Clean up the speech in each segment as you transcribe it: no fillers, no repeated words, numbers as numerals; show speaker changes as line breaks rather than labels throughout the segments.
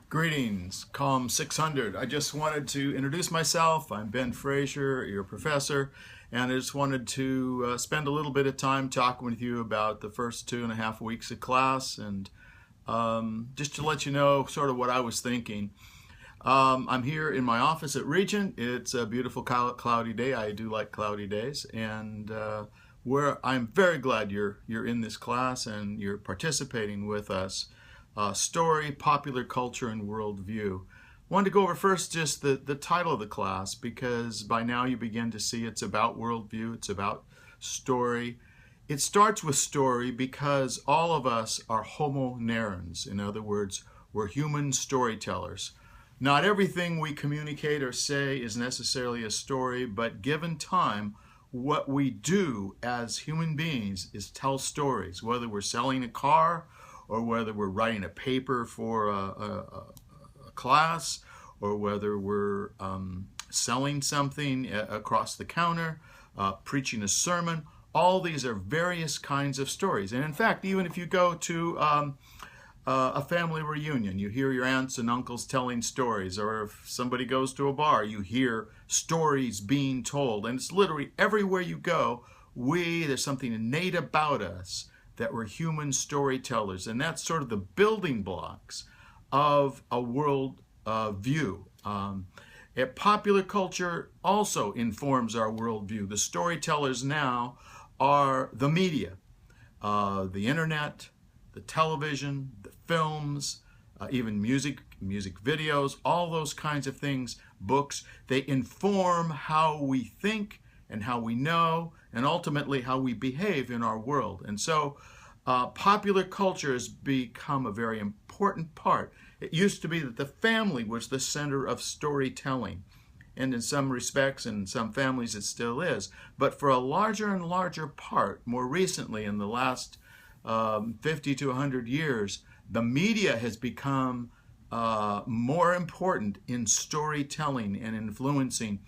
Greetings, com600. I just wanted to introduce myself. I'm Ben Frazier, your professor, and I just wanted to spend a little bit of time talking with you about the first 2.5 weeks of class, and just to let you know sort of what I was thinking. I'm here in my office at Regent. It's a beautiful cloudy day. I do like cloudy days, and I'm very glad you're in this class and you're participating with us. Story, popular culture, and worldview. Wanted to go over first just the title of the class, because by now you begin to see it's about worldview, it's about story. It starts with story because all of us are homo narrans. In other words, we're human storytellers. Not everything we communicate or say is necessarily a story, but given time, what we do as human beings is tell stories, whether we're selling a car, or whether we're writing a paper for a class, or whether we're selling something across the counter, preaching a sermon. All these are various kinds of stories. And in fact, even if you go to a family reunion, you hear your aunts and uncles telling stories, or if somebody goes to a bar, you hear stories being told. And it's literally everywhere you go, there's something innate about us that we're human storytellers, and that's sort of the building blocks of a world view. Popular culture also informs our worldview. The storytellers now are the media, the internet, the television, the films, even music videos, all those kinds of things, books. They inform how we think and how we know, and ultimately how we behave in our world. And so popular culture has become a very important part. It used to be that the family was the center of storytelling, and in some respects, in some families it still is. But for a larger and larger part, more recently in the last 50 to 100 years, the media has become more important in storytelling and influencing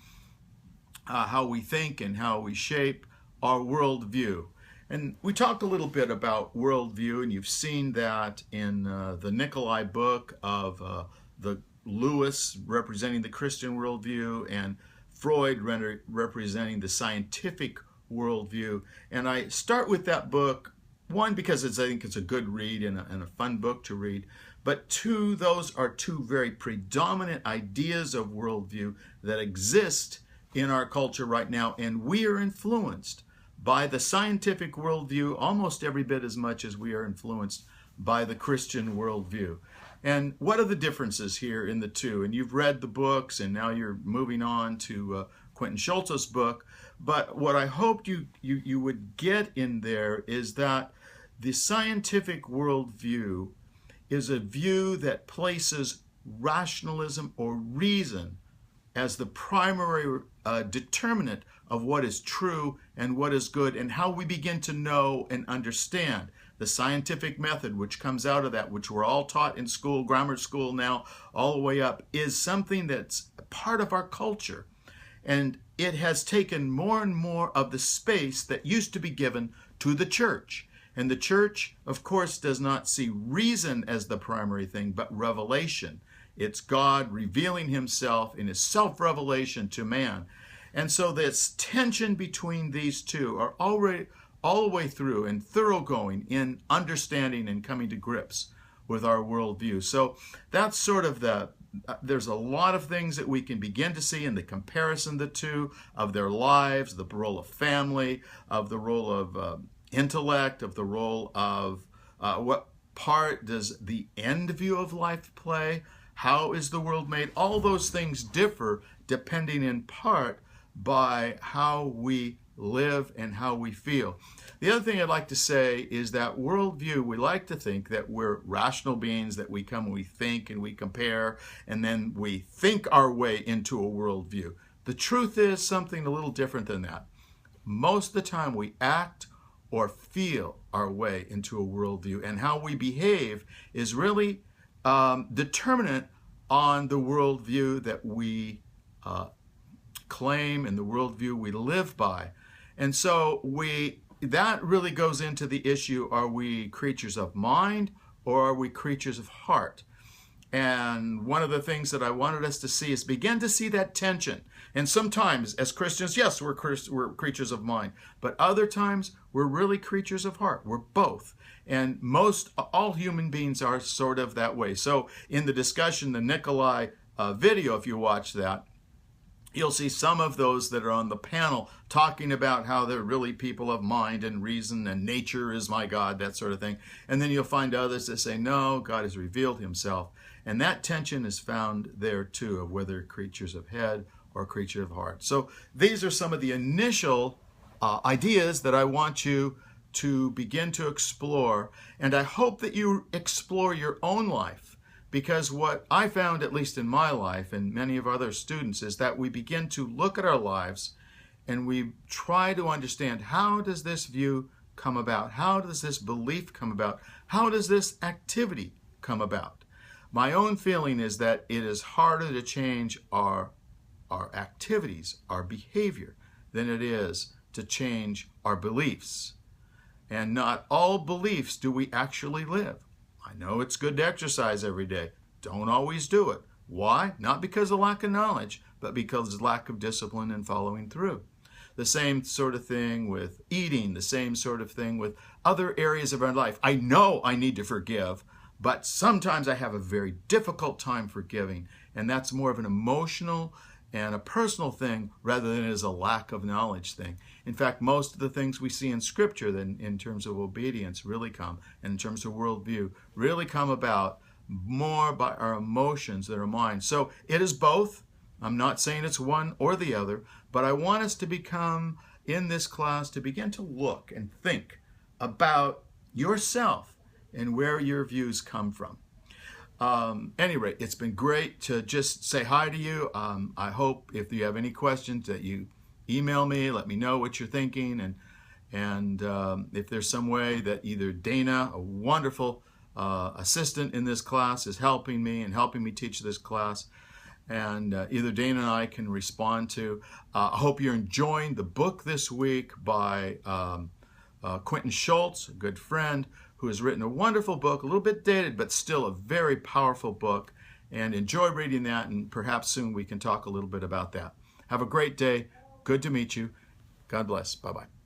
how we think and how we shape our worldview. And we talked a little bit about worldview, and you've seen that in the Nikolai book of the Lewis representing the Christian worldview and Freud representing the scientific worldview. And I start with that book, one, because I think it's a good read and a fun book to read, but two, those are two very predominant ideas of worldview that exist in our culture right now, and we are influenced by the scientific worldview almost every bit as much as we are influenced by the Christian worldview. And what are the differences here in the two? And you've read the books, and now you're moving on to Quentin Schultz's book. But what I hoped you would get in there is that the scientific worldview is a view that places rationalism or reason as the primary determinant of what is true and what is good, and how we begin to know and understand. The scientific method, which comes out of that, which we're all taught in school, grammar school now, all the way up, is something that's part of our culture. And it has taken more and more of the space that used to be given to the church. And the church, of course, does not see reason as the primary thing, but revelation. It's God revealing himself in his self-revelation to man. And so this tension between these two are already all the way through and thoroughgoing in understanding and coming to grips with our worldview. So that's sort of there's a lot of things that we can begin to see in the comparison of the two, of their lives, the role of family, of the role of intellect, of the role of what part does the end view of life play, how is the world made. All those things differ depending in part by how we live and how we feel. The other thing I'd like to say is that worldview, we like to think that we're rational beings, that we come and we think and we compare, and then we think our way into a worldview. The truth is something a little different than that. Most of the time we act or feel our way into a worldview, and how we behave is really determinant on the worldview that we claim and the worldview we live by. And so that really goes into the issue, are we creatures of mind or are we creatures of heart? And one of the things that I wanted us to see is begin to see that tension. And sometimes as Christians, yes, we're creatures of mind, but other times we're really creatures of heart. We're both. And all human beings are sort of that way. So in the discussion, the Nikolai video, if you watch that, you'll see some of those that are on the panel talking about how they're really people of mind and reason and nature is my God, that sort of thing. And then you'll find others that say, no, God has revealed himself. And that tension is found there too, of whether creatures of head or creature of heart. So these are some of the initial ideas that I want you to begin to explore. And I hope that you explore your own life. Because what I found, at least in my life and many of other students, is that we begin to look at our lives and we try to understand, how does this view come about? How does this belief come about? How does this activity come about? My own feeling is that it is harder to change our activities, our behavior, than it is to change our beliefs. And not all beliefs do we actually live. I know it's good to exercise every day. Don't always do it. Why? Not because of lack of knowledge, but because of lack of discipline and following through. The same sort of thing with eating, the same sort of thing with other areas of our life. I know I need to forgive, but sometimes I have a very difficult time forgiving, and that's more of an emotional and a personal thing rather than as a lack of knowledge thing. In fact, most of the things we see in Scripture then in terms of obedience really come, and in terms of worldview, really come about more by our emotions than our minds. So it is both. I'm not saying it's one or the other, but I want us to become, in this class, to begin to look and think about yourself and where your views come from. Anyway, it's been great to just say hi to you. I hope if you have any questions that you email me, let me know what you're thinking, and if there's some way that either Dana, a wonderful assistant in this class, is helping me teach this class, and either Dana and I can respond to. I hope you're enjoying the book this week by Quentin Schultz, a good friend, who has written a wonderful book, a little bit dated, but still a very powerful book. And enjoy reading that, and perhaps soon we can talk a little bit about that. Have a great day. Good to meet you. God bless. Bye-bye.